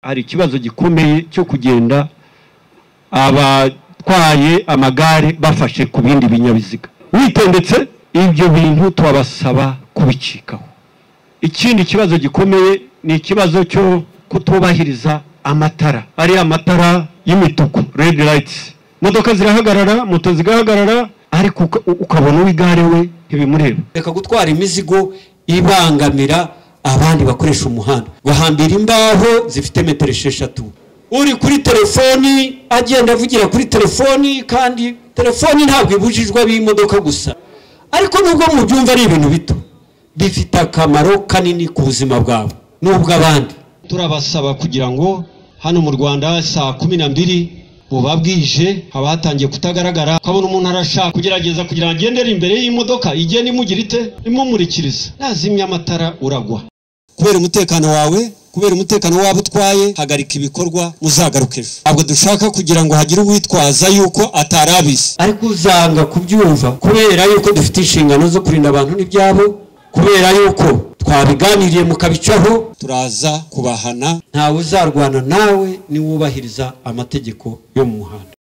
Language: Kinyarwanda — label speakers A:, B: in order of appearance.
A: hari ikibazo gikomeye cyo kugenda abatwaye amagare bafashe ku bindi binyabiziga. Witendetse ibyo bintu twabasaba kubicikaho. Ikindi kibazo gikomeye ni ikibazo cyo kutubahiriza amatara. Ari amatara y'imituku, red lights. Modoka zirahagarara, moto zigahagarara, ariko ukabona uw'igare we ntibimureba.
B: Reka gutwara imizigo ibangamira abandi bakoresha umuhanda. Bahambira imbaho zifite metero 6. Uri kuri telefoni agenda avugira kuri telefoni, kandi telefoni ntabwo ibujijwe b'imodoka gusa. Ariko nubwo mu byumva ari ibintu bito, bifite akamaro kanini ku buzima bwabo nubwo abandi. Turabasaba kugira ngo hano mu Rwanda saa 12 bubabwije abatangiye kutagaragara, ukabona umuntu arashaka kugerageza kugira agendere imbere y'imodoka igende imugira ite imumurikiriza, lazimya amatara uragwa. Kubera umutekano wawe, kubera umutekano wabo utwaye, hagarika ibikorwa muzagaruke ejo. Ntabwo dushaka kugira ngo hagire uwitwaza yuko atarabizi, ariko uzanga kubyumva kubera yuko dufite inshingano zo kurinda abantu n'ibyabo, kubera yuko twabiganiriye mukabicaho, turaza kubahana. Ntawe uzarwana nawe niwubahiriza amategeko yo mu muhanda.